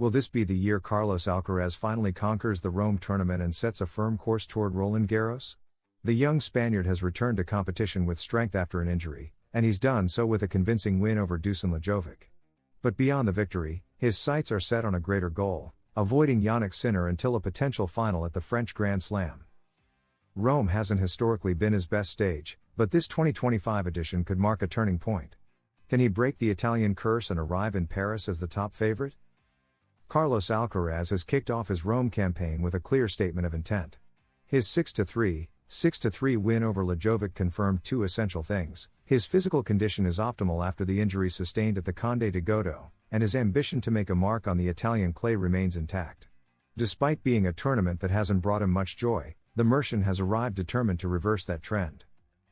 Will this be the year Carlos Alcaraz finally conquers the Rome tournament and sets a firm course toward Roland Garros? The young Spaniard has returned to competition with strength after an injury, and he's done so with a convincing win over Dusan Lajovic. But beyond the victory, his sights are set on a greater goal, avoiding Jannik Sinner until a potential final at the French Grand Slam. Rome hasn't historically been his best stage, but this 2025 edition could mark a turning point. Can he break the Italian curse and arrive in Paris as the top favorite? Carlos Alcaraz has kicked off his Rome campaign with a clear statement of intent. His 6-3, 6-3 win over Lajovic confirmed two essential things: his physical condition is optimal after the injury sustained at the Conde de Godó, and his ambition to make a mark on the Italian clay remains intact. Despite being a tournament that hasn't brought him much joy, the Mercian has arrived determined to reverse that trend.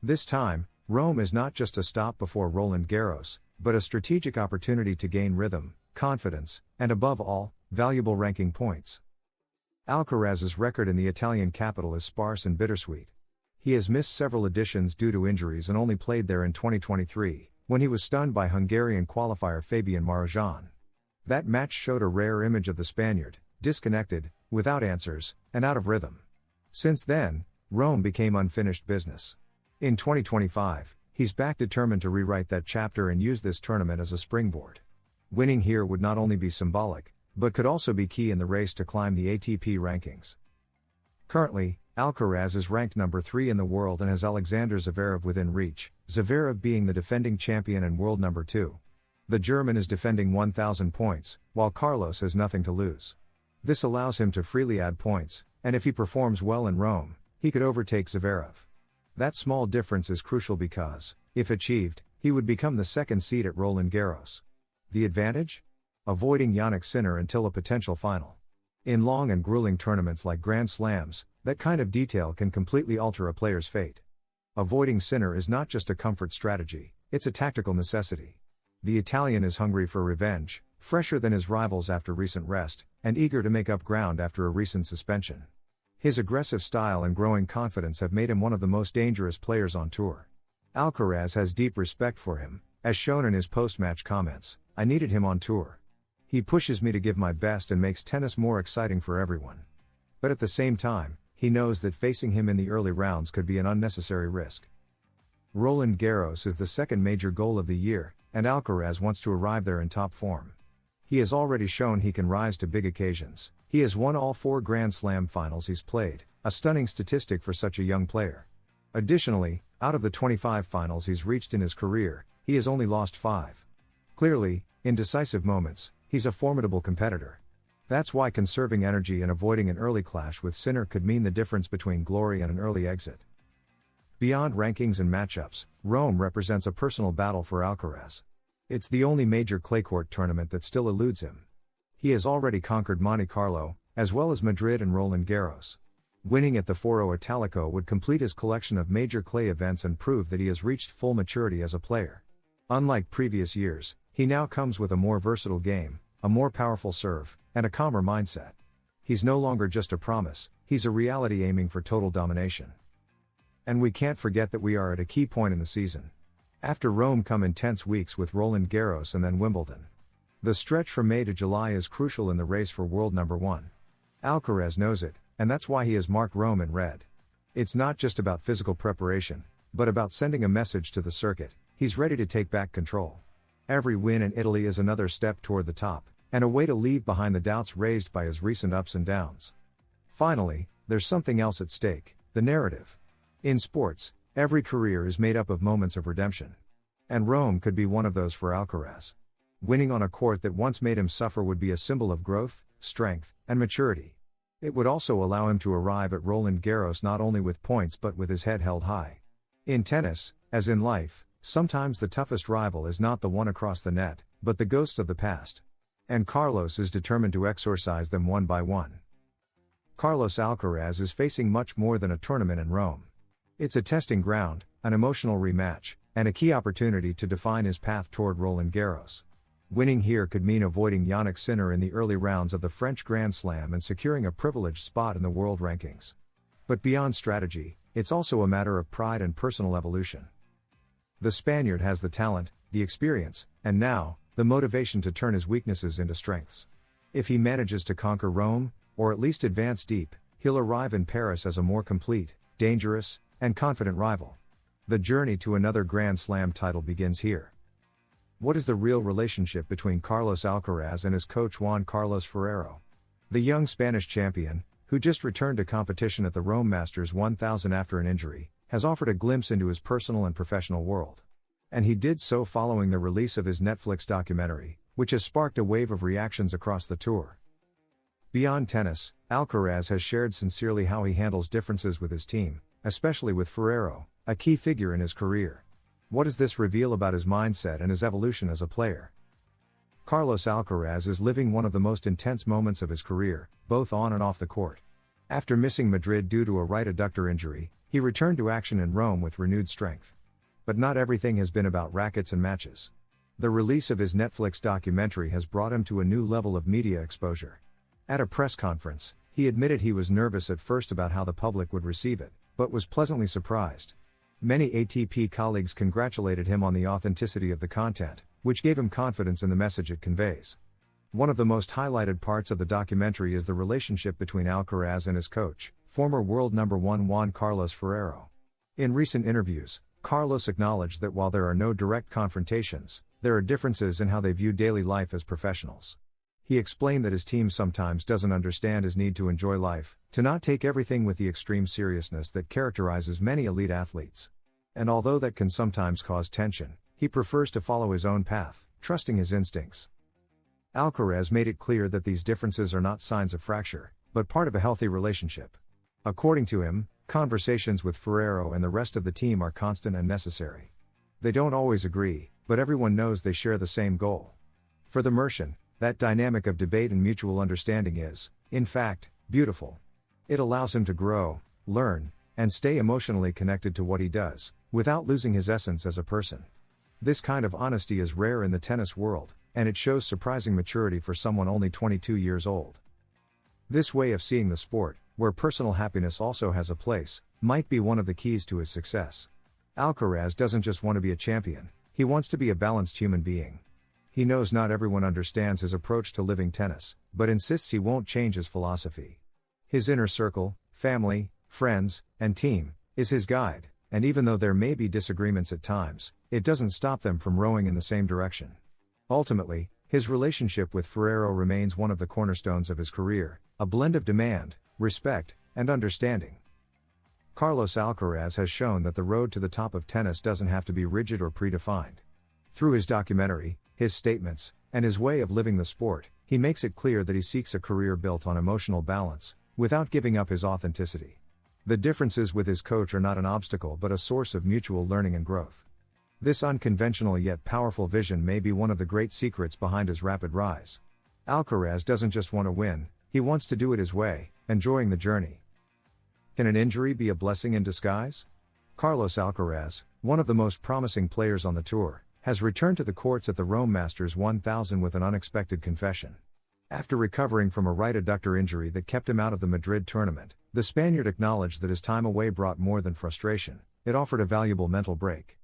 This time, Rome is not just a stop before Roland Garros, but a strategic opportunity to gain rhythm, confidence, and above all, valuable ranking points. Alcaraz's record in the Italian capital is sparse and bittersweet. He has missed several editions due to injuries and only played there in 2023, when he was stunned by Hungarian qualifier Fabian Marozsan. That match showed a rare image of the Spaniard, disconnected, without answers, and out of rhythm. Since then, Rome became unfinished business. In 2025, he's back determined to rewrite that chapter and use this tournament as a springboard. Winning here would not only be symbolic, but could also be key in the race to climb the ATP rankings. Currently, Alcaraz is ranked number 3 in the world and has Alexander Zverev within reach, Zverev being the defending champion and world number 2. The German is defending 1,000 points, while Carlos has nothing to lose. This allows him to freely add points, and if he performs well in Rome, he could overtake Zverev. That small difference is crucial because, if achieved, he would become the second seed at Roland Garros. The advantage? Avoiding Jannik Sinner until a potential final. In long and grueling tournaments like Grand Slams, that kind of detail can completely alter a player's fate. Avoiding Sinner is not just a comfort strategy, it's a tactical necessity. The Italian is hungry for revenge, fresher than his rivals after recent rest, and eager to make up ground after a recent suspension. His aggressive style and growing confidence have made him one of the most dangerous players on tour. Alcaraz has deep respect for him, as shown in his post-match comments. "I needed him on tour. He pushes me to give my best and makes tennis more exciting for everyone." But at the same time, he knows that facing him in the early rounds could be an unnecessary risk. Roland Garros is the second major goal of the year, and Alcaraz wants to arrive there in top form. He has already shown he can rise to big occasions. He has won all 4 Grand Slam finals he's played, a stunning statistic for such a young player. Additionally, out of the 25 finals he's reached in his career, he has only lost 5. Clearly, in decisive moments, he's a formidable competitor. That's why conserving energy and avoiding an early clash with Sinner could mean the difference between glory and an early exit. Beyond rankings and matchups, Rome represents a personal battle for Alcaraz. It's the only major clay court tournament that still eludes him. He has already conquered Monte Carlo, as well as Madrid and Roland Garros. Winning at the Foro Italico would complete his collection of major clay events and prove that he has reached full maturity as a player. Unlike previous years, he now comes with a more versatile game, a more powerful serve, and a calmer mindset. He's no longer just a promise, he's a reality aiming for total domination. And we can't forget that we are at a key point in the season. After Rome come intense weeks with Roland Garros and then Wimbledon. The stretch from May to July is crucial in the race for world number 1. Alcaraz knows it, and that's why he has marked Rome in red. It's not just about physical preparation, but about sending a message to the circuit: he's ready to take back control. Every win in Italy is another step toward the top, and a way to leave behind the doubts raised by his recent ups and downs. Finally, there's something else at stake: the narrative. In sports, every career is made up of moments of redemption. And Rome could be one of those for Alcaraz. Winning on a court that once made him suffer would be a symbol of growth, strength, and maturity. It would also allow him to arrive at Roland Garros not only with points but with his head held high. In tennis, as in life, sometimes the toughest rival is not the one across the net, but the ghosts of the past. And Carlos is determined to exorcise them one by one. Carlos Alcaraz is facing much more than a tournament in Rome. It's a testing ground, an emotional rematch, and a key opportunity to define his path toward Roland Garros. Winning here could mean avoiding Jannik Sinner in the early rounds of the French Grand Slam and securing a privileged spot in the world rankings. But beyond strategy, it's also a matter of pride and personal evolution. The Spaniard has the talent, the experience, and now, the motivation to turn his weaknesses into strengths. If he manages to conquer Rome, or at least advance deep, he'll arrive in Paris as a more complete, dangerous, and confident rival. The journey to another Grand Slam title begins here. What is the real relationship between Carlos Alcaraz and his coach Juan Carlos Ferrero? The young Spanish champion, who just returned to competition at the Rome Masters 1000 after an injury, has offered a glimpse into his personal and professional world. And he did so following the release of his Netflix documentary, which has sparked a wave of reactions across the tour. Beyond tennis, Alcaraz has shared sincerely how he handles differences with his team, especially with Ferrero, a key figure in his career. What does this reveal about his mindset and his evolution as a player? Carlos Alcaraz is living one of the most intense moments of his career, both on and off the court. After missing Madrid due to a right adductor injury, he returned to action in Rome with renewed strength. But not everything has been about rackets and matches. The release of his Netflix documentary has brought him to a new level of media exposure. At a press conference, he admitted he was nervous at first about how the public would receive it, but was pleasantly surprised. Many ATP colleagues congratulated him on the authenticity of the content, which gave him confidence in the message it conveys. One of the most highlighted parts of the documentary is the relationship between Alcaraz and his coach, former world number 1 Juan Carlos Ferrero. In recent interviews, Carlos acknowledged that while there are no direct confrontations, there are differences in how they view daily life as professionals. He explained that his team sometimes doesn't understand his need to enjoy life, to not take everything with the extreme seriousness that characterizes many elite athletes. And although that can sometimes cause tension, he prefers to follow his own path, trusting his instincts. Alcaraz made it clear that these differences are not signs of fracture, but part of a healthy relationship. According to him, conversations with Ferrero and the rest of the team are constant and necessary. They don't always agree, but everyone knows they share the same goal. For the Mercian, that dynamic of debate and mutual understanding is, in fact, beautiful. It allows him to grow, learn, and stay emotionally connected to what he does, without losing his essence as a person. This kind of honesty is rare in the tennis world, and it shows surprising maturity for someone only 22 years old. This way of seeing the sport, where personal happiness also has a place, might be one of the keys to his success. Alcaraz doesn't just want to be a champion, he wants to be a balanced human being. He knows not everyone understands his approach to living tennis, but insists he won't change his philosophy. His inner circle, family, friends, and team, is his guide, and even though there may be disagreements at times, it doesn't stop them from rowing in the same direction. Ultimately, his relationship with Ferrero remains one of the cornerstones of his career, a blend of demand, respect, and understanding. Carlos Alcaraz has shown that the road to the top of tennis doesn't have to be rigid or predefined. Through his documentary, his statements, and his way of living the sport, he makes it clear that he seeks a career built on emotional balance, without giving up his authenticity. The differences with his coach are not an obstacle but a source of mutual learning and growth. This unconventional yet powerful vision may be one of the great secrets behind his rapid rise. Alcaraz doesn't just want to win, he wants to do it his way, enjoying the journey. Can an injury be a blessing in disguise? Carlos Alcaraz, one of the most promising players on the tour, has returned to the courts at the Rome Masters 1000 with an unexpected confession. After recovering from a right adductor injury that kept him out of the Madrid tournament, the Spaniard acknowledged that his time away brought more than frustration, it offered a valuable mental break.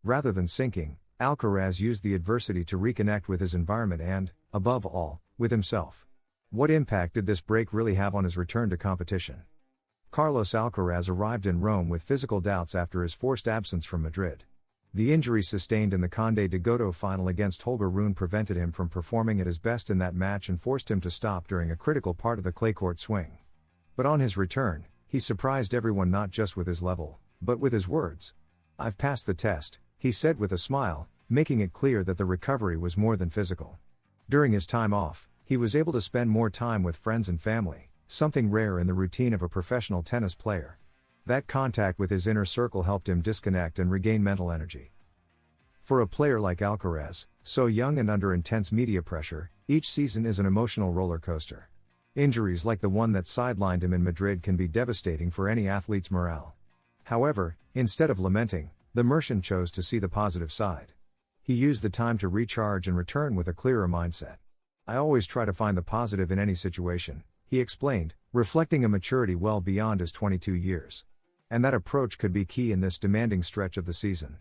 Rather than sinking, Alcaraz used the adversity to reconnect with his environment and, above all, with himself. What impact did this break really have on his return to competition? Carlos Alcaraz arrived in Rome with physical doubts after his forced absence from Madrid. The injury sustained in the Conde de Godó final against Holger Rune prevented him from performing at his best in that match and forced him to stop during a critical part of the clay court swing. But on his return, he surprised everyone not just with his level, but with his words. "I've passed the test," he said with a smile, making it clear that the recovery was more than physical. During his time off, he was able to spend more time with friends and family, something rare in the routine of a professional tennis player. That contact with his inner circle helped him disconnect and regain mental energy. For a player like Alcaraz, so young and under intense media pressure, each season is an emotional roller coaster. Injuries like the one that sidelined him in Madrid can be devastating for any athlete's morale. However, instead of lamenting, the Mercian chose to see the positive side. He used the time to recharge and return with a clearer mindset. "I always try to find the positive in any situation," he explained, reflecting a maturity well beyond his 22 years. And that approach could be key in this demanding stretch of the season.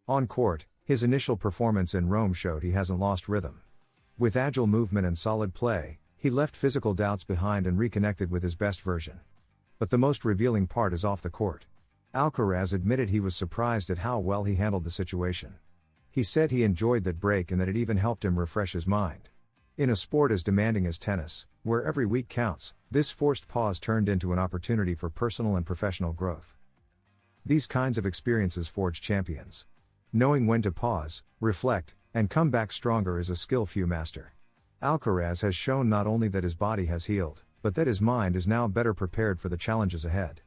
On court, his initial performance in Rome showed he hasn't lost rhythm. With agile movement and solid play, he left physical doubts behind and reconnected with his best version. But the most revealing part is off the court. Alcaraz admitted he was surprised at how well he handled the situation. He said he enjoyed that break and that it even helped him refresh his mind. In a sport as demanding as tennis, where every week counts, this forced pause turned into an opportunity for personal and professional growth. These kinds of experiences forge champions. Knowing when to pause, reflect, and come back stronger is a skill few master. Alcaraz has shown not only that his body has healed, but that his mind is now better prepared for the challenges ahead.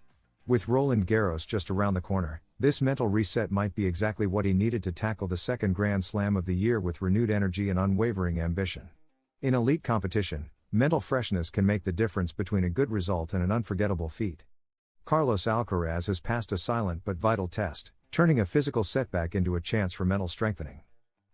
With Roland Garros just around the corner, this mental reset might be exactly what he needed to tackle the second Grand Slam of the year with renewed energy and unwavering ambition. In elite competition, mental freshness can make the difference between a good result and an unforgettable feat. Carlos Alcaraz has passed a silent but vital test, turning a physical setback into a chance for mental strengthening.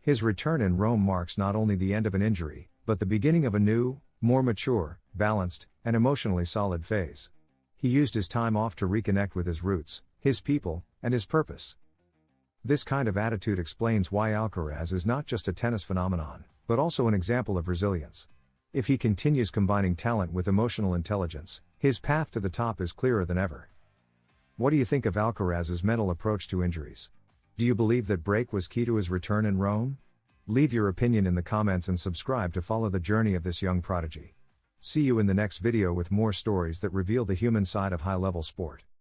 His return in Rome marks not only the end of an injury, but the beginning of a new, more mature, balanced, and emotionally solid phase. He used his time off to reconnect with his roots, his people, and his purpose. This kind of attitude explains why Alcaraz is not just a tennis phenomenon, but also an example of resilience. If he continues combining talent with emotional intelligence, his path to the top is clearer than ever. What do you think of Alcaraz's mental approach to injuries? Do you believe that break was key to his return in Rome? Leave your opinion in the comments and subscribe to follow the journey of this young prodigy. See you in the next video with more stories that reveal the human side of high-level sport.